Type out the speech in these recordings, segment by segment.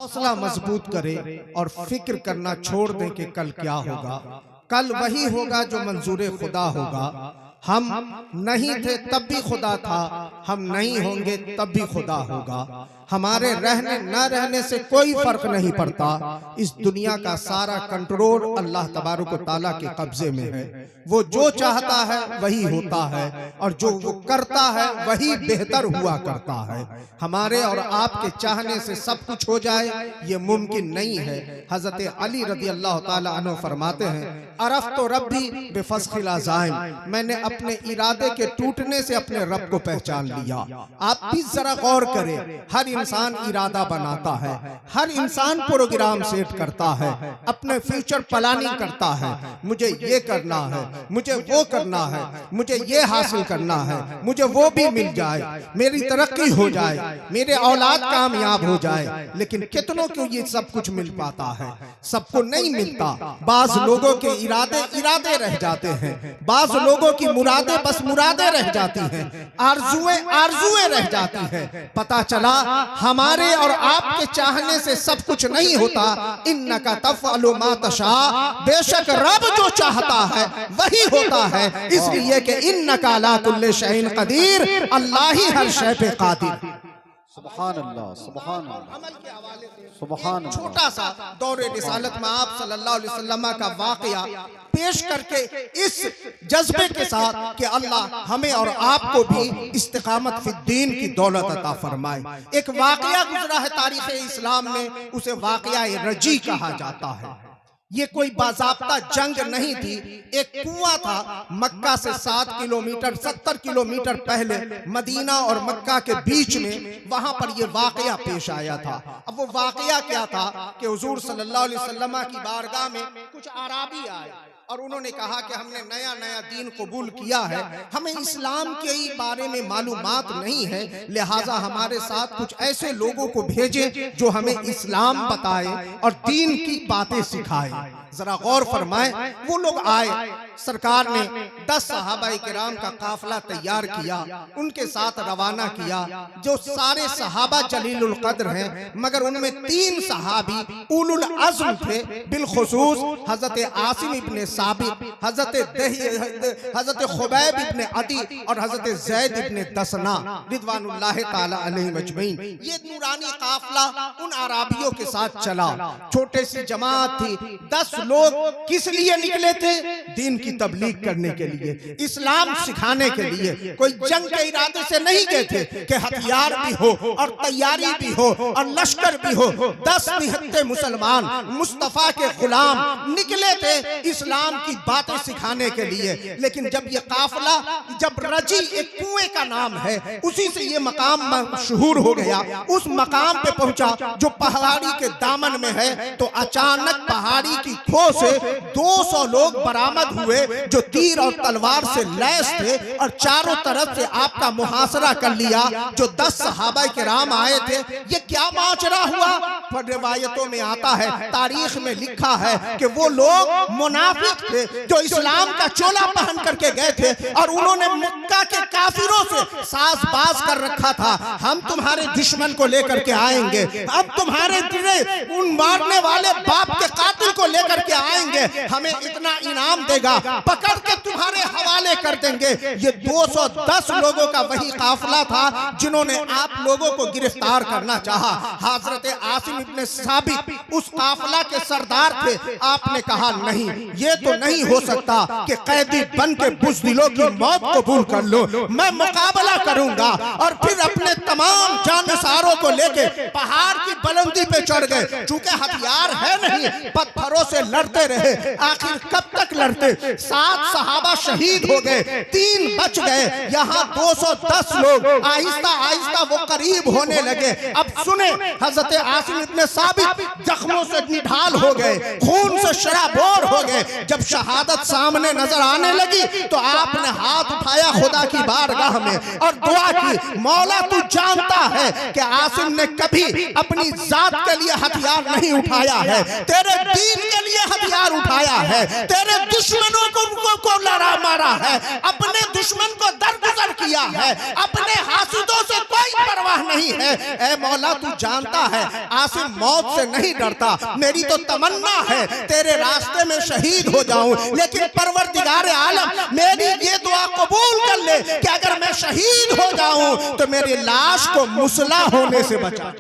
हौसला मजबूत करें और फिक्र करना छोड़ दें कि कल क्या होगा। कल वही होगा जो मंजूर खुदा होगा। हम नहीं थे तब भी खुदा था, हम नहीं होंगे तब भी खुदा होगा। हमारे रहने न रहने से कोई फर्क नहीं पड़ता। इस दुनिया का सारा कंट्रोल अल्लाह तबारक व तआला के कब्जे में है। वो जो चाहता है वही होता है और जो वो करता है वही बेहतर हुआ करता है। हमारे और आपके चाहने से सब कुछ हो जाए ये मुमकिन नहीं है। हजरत अली रज़ी अल्लाह ताला अन्हु फरमाते हैं, अरफ तो रब्बी बेफस्खिल अज़ाइम, मैंने अपने इरादे के टूटने से अपने रब को पहचान लिया। आप भी जरा गौर करें, हर इंसान इरादा बनाता है, हर इंसान प्रोग्राम सेट करता है, अपने फ्यूचर प्लानिंग करता है। मुझे ये करना है, मुझे वो करना है, मुझे ये हासिल करना है, मुझे वो भी मिल जाए, मेरी तरक्की हो जाए, मेरे औलाद कामयाब हो जाए। लेकिन कितनों को ये सब कुछ मिल पाता है? सबको नहीं मिलता। बाज लोगों के इरादे इरादे रह जाते हैं, बाज लोगों की मुरादें बस मुरादें रह जाती हैं, आरजुएं आरजुएं रह जाती हैं। पता चला हमारे और आपके चाहने से सब कुछ नहीं होता। इन्नका तफ़अलु मा तशा, बेशक रब जो चाहता है वही होता है। इसलिए कि इन्नका अला कुल्लि शैइन क़दीर, अल्लाह ही हर शय पे क़ादिर। सुभान अल्लाह, सुभान अल्लाह। अमल के हवाले से सुभान अल्लाह। छोटा सा दौरे रिसालत में आप सल्लल्लाहु अलैहि वसल्लम का वाकया पेश करके इस जज्बे के साथ कि अल्लाह हमें और आपको भी इस्तिकामत फिद्दीन की दौलत अता फरमाए। एक वाकया गुजरा है तारीख़ इस्लाम में, उसे वाकया रजी कहा जाता है। ये कोई बाज़ाब्ता जंग नहीं थी। एक कुआं था मक्का से 7 किलोमीटर 70 किलोमीटर पहले मदीना और मक्का के बीच में, वहां पर ये वाकया पेश आया था। अब वो वाकया क्या था कि हुजूर सल्लल्लाहु अलैहि वसल्लम की बारगाह में कुछ आराबी आए और उन्होंने कहा कि हमने नया नया दीन कबूल किया है, हमें इस्लाम के ही बारे में मालूमात नहीं है, लिहाजा हमारे साथ कुछ ऐसे लोगों को भेजें जो हमें इस्लाम बताए और दीन की बातें सिखाए। जरा गौर फरमाएं, वो लोग आए, सरकार ने 10 सहाबाए किराम का काफिला तैयार किया, उनके साथ रवाना किया, जो सारे सहाबा जलीलुल कद्र हैं, मगर उनमें 3 सहाबी उलुल अज़्म थे, बिलखुसूस हजरत आसिम इब्ने साबित, हजरत खुबैब इब्ने अदी और हजरत ज़ैद इब्ने दसना रिदवानुल्लाह ताला अलैहिम अजमईन। ये नूरानी काफिला उन अराबियों के साथ चला। छोटे सी जमात थी, 10 लोग किस लिए निकले थे? दीन की तबलीग करने के लिए, इस्लाम सिखाने के लिए। कोई जंग के इरादे से नहीं गए थे कि हथियार भी हो और तैयारी भी हो और लश्कर भी हो। 10 निहत्ते मुसलमान मुस्तफा के गुलाम निकले थे इस्लाम की बातें सिखाने के लिए। लेकिन जब ये काफिला, जब रजी एक कुएं का नाम है, उसी से ये मकाम मशहूर हो गया, उस मकाम पे पहुंचा जो पहाड़ी के दामन में है, तो अचानक पहाड़ी की खो से 200 लोग बरामद हुए जो तीर और तलवार से लैस थे और चारों तरफ से आपका मुहासरा कर लिया। जो 10 सहाबाए किराम आए थे, ये क्या माजरा हुआ? पर रिवायतों में आता है, तारीख में लिखा है कि वो लोग मुनाफिक थे जो इस्लाम का चोला पहन करके गए थे और उन्होंने मक्का के काफिरों से साज़बाज कर रखा था, हम तुम्हारे दुश्मन को लेकर के आएंगे, अब तुम्हारे उन मारने वाले बाप के कातिल को लेकर के आएंगे, हमें इतना इनाम देगा, पकड़ के तुम्हारे हवाले कर देंगे। ये 210 लोगों का वही काफिला था जिन्होंने आप लोगों को गिरफ्तार करना चाहा। हजरत आसिम इब्ने साबित उस काफिला के सरदार थे। आपने कहा नहीं, ये तो नहीं हो सकता कि कैदी बन के बुज़दिलों की मौत कबूल कर लो, मैं मुकाबला करूंगा। और फिर अपने तमाम जानसारों को लेके पहाड़ की बुलंदी पे चढ़ गए। चूंकि हथियार है नहीं, पत्थरों से लड़ते रहे। आखिर कब तक लड़ते? 7 सहाबा शहीद हो गए, 3 बच गए। यहाँ 210 लोग आहिस्ता आहिस्ता वो करीब होने लगे। अब सुने, हजरत आसिम इब्ने साबित जख्मों से निढाल हो गए, खून से शराबोर हो गए। जब शहादत सामने नजर आने लगी तो आपने हाथ उठाया खुदा की बारगाह में और दुआ की, मौला तू जानता है कि आसिम ने कभी अपनी जात के लिए हथियार नहीं उठाया है, तेरे दीन दीन के लिए हथियार उठाया है, तेरे दुश्मनों को लड़ा मारा है, अपने दुश्मन को दरगुजर किया है, अपने हासिदों से कोई परवाह नहीं है। ऐ मौला तू जानता है आसिम मौत से नहीं डरता, मेरी तो तमन्ना है तेरे रास्ते में शहीद हो जाऊं, लेकिन परवरदिगार आलम मेरी ये दुआ कबूल कर ले कि अगर मैं शहीद हो जाऊं तो मेरी लाश को मुसला होने से बचा।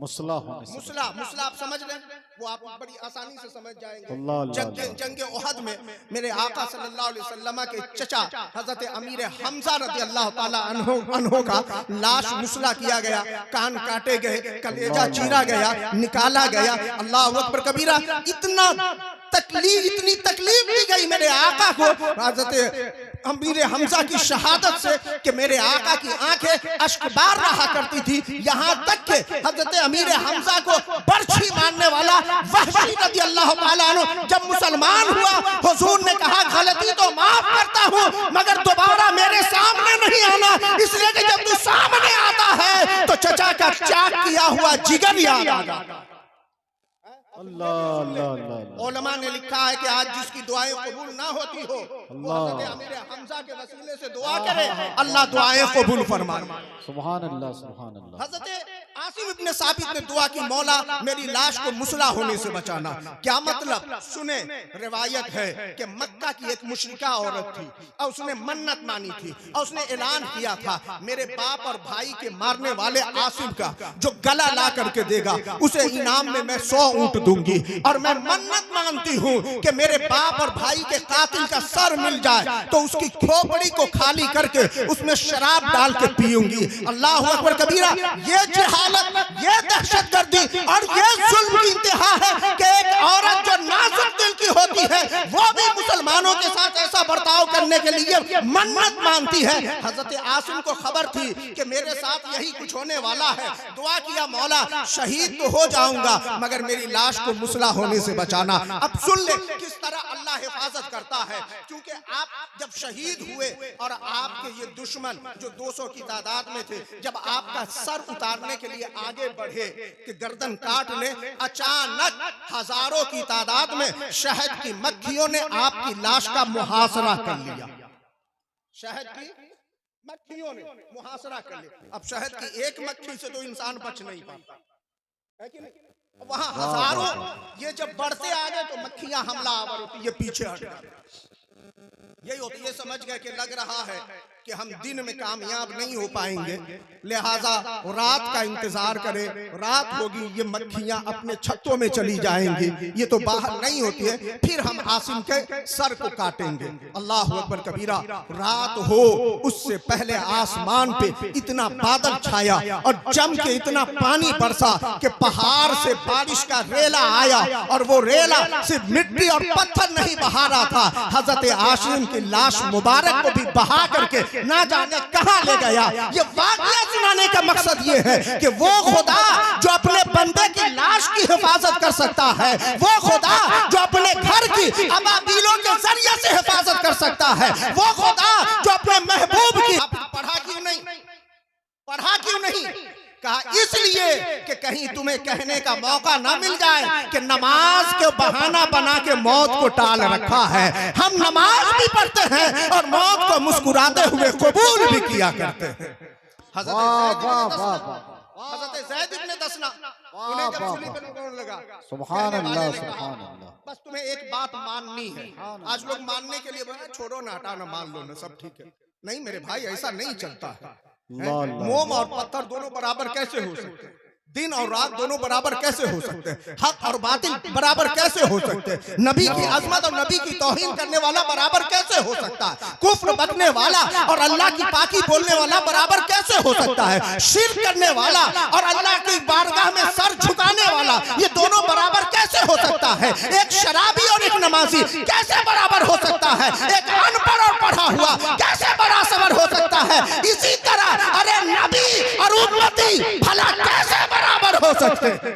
मुसला होने से, मुसला मुसला आप समझ रहे हैं, वो आप बड़ी आसानी से समझ जाएंगे। जंग उहद में मेरे आका सल्लल्लाहु अलैहि वसल्लम के चचा हजरत अमीर हमजा रज़ी अल्लाह ताला अन्हो का लाश मुसला किया गया, कान काटे गए, कलेजा चीरा गया, निकाला गया। अल्लाह अकबर कबीरा। इतनी तकलीफ दी गई मेरे आका को हजरत अमीर हमजा की शहादत से कि मेरे आका की आंखें अश्कबार रहा करती थी, यहाँ तक कि हजरत अमीर हमजा को बर्छी मारने वाला वहशी रज़ी अल्लाह ताला अन्हु जब मुसलमान हुआ, हुजूर ने कहा गलती तो माफ करता हूँ मगर दोबारा मेरे सामने नहीं आना, इसलिए कि जब तू सामने आता है तो चचा का चाक किया हुआ जिगर याद आ जाता। अल्लाह उलमा ने लिखा है कि आज जिसकी दुआएं कबूल ना होती हो वो हज़रत अमीर हमजा के वसीले से दुआ करे, अल्लाह दुआएं कबूल फरमाए। सुभान अल्लाह, सुभान अल्लाह। हज़रत आसिम इब्न साबित ने दुआ की, मौला मेरी लाश को मुसला होने से बचाना। क्या मतलब? सुने, रिवायत है कि मक्का की एक मुशरिका औरत थी और उसने मन्नत मानी थी और उसने ऐलान किया था मेरे बाप और भाई के मारने वाले आसिम का जो गला ला करके देगा उसे इनाम में मैं 100 ऊंट दूंगी, और मैं मन्नत मानती हूँ कि मेरे बाप और भाई के कातिल का सर मिल जाए तो उसकी खोपड़ी को खाली करके उसमें शराब डाल के पीऊंगी। अल्लाह अकबर कबीरा। ये जहालत, ये दहशतगर्दी और ये जुल्म की इंतहा है कि एक औरत जो नाजुक दिल की होती है वो भी मुसलमानों के साथ ऐसा बर्ताव करने के लिए मन्नत मानती है। हजरत आसिम को खबर थी कि मेरे साथ यही कुछ होने वाला है, दुआ किया मौला शहीद तो हो जाऊंगा मगर मेरी लाश को मुसला होने से बचाना। अब सुन ले किस तरह अल्लाह हिफाजत करता है, क्योंकि आप जब शहीद हुए और आपके ये दुश्मन जो 200 की तादाद में थे जब आपका सर उतारने के लिए आगे बढ़े कि गर्दन काट ले, अचानक हजारों की तादाद में शहद की मक्खियों ने आपकी लाश का मुहासरा कर लिया। शहद की मक्खियों ने मुहासरा कर लिया। अब शहद की एक मक्खी से तो इंसान बच नहीं पाता है कि नहीं? वहां हजारों, ये जब बढ़ते आ गए तो मक्खियां हमलावर होती, ये पीछे हट गए। यही होती, ये समझ गए कि लग रहा है कि हम दिन में कामयाब नहीं हो पाएंगे, लिहाजा रात का इंतजार करें, रात होगी ये मक्खियां अपने छत्तों में चली जाएंगी, ये तो बाहर नहीं होती है, फिर हम आसिम के सर को काटेंगे। अल्लाह अकबर कबीरा। रात हो उससे पहले आसमान पे इतना बादल छाया और जम के इतना पानी बरसा कि पहाड़ से बारिश का रेला आया और वो रेला सिर्फ मिट्टी और पत्थर नहीं बहा रहा था, हजरत आसिम की लाश मुबारक को भी बहा करके ना जाने कहां ले गया। ये वाकया सुनाने का मकसद ये है कि वो खुदा जो अपने बंदे की लाश की हिफाजत कर सकता है, वो खुदा जो अपने घर की अबाबीलों के जरिए से हिफाजत कर सकता है, वो खुदा जो अपने महबूब की। पढ़ा क्यों नहीं? पढ़ा क्यों नहीं? कहा इसलिए कि कहीं तुम्हें कहने का मौका ना मिल जाए कि नमाज के बहाना बना के मौत को टाल रखा है। हम नमाज भी पढ़ते हैं और मौत को मुस्कुराते हुए कबूल भी किया करते हैं। हज़रत ज़ैद इब्न दसना, उन्हें जब सूली पे रोने लगा, सुभान अल्लाह, सुभान अल्लाह। बस तुम्हें एक बात माननी है। आज लोग मानने के लिए बोले छोड़ो ना, हटा ना, मान लो ना, सब ठीक है। नहीं मेरे भाई, ऐसा नहीं चलता है। मोम और पत्थर दोनों बराबर कैसे हो सकते हैं? दिन और रात दोनों बराबर कैसे हो सकते हैं? हक और बातिल बराबर कैसे हो सकते हैं? नबी की अजमत और नबी की तौहीन करने वाला बराबर कैसे हो सकता है? कुफ्र बकने वाला और अल्लाह की पाकी बोलने वाला बराबर कैसे हो सकता है? शिर्क करने वाला और अल्लाह की बारगाह में सर झुकाने वाला, ये दोनों बराबर कैसे हो सकता है? एक शराबी और एक नमाजी कैसे बराबर हो सकता है? एक अनपढ़ और पढ़ा हुआ कैसे बराबर हो सकता है? इसी तरह अरे नबी और उम्मती भला कैसे बराबर हो सकते हैं?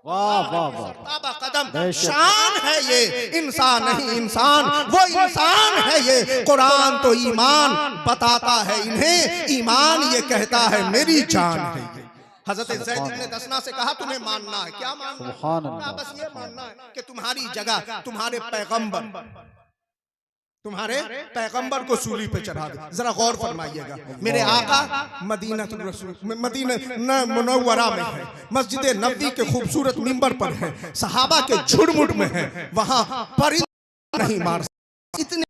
वाह वाह वाह, कदम शान है ये, इंसान नहीं इंसान, वो इंसान है ये। कुरान तो ईमान बताता है इन्हें, ईमान ये कहता है मेरी जान है ये। हजरत ज़ैद इब्न दसना से कहा तुम्हें मानना है, क्या मानना है? सुभान कहा अल्लाह। बस ये मानना है कि तुम्हारी जगह तुम्हारे पैगंबर को सूली पे चढ़ा दे। जरा गौर फरमाइएगा, मेरे आका मदीना मुनव्वरा में है, मस्जिद नबवी के खूबसूरत मिंबर पर है, सहाबा के झुरमुट में है, वहां परिंदा नहीं मार इतने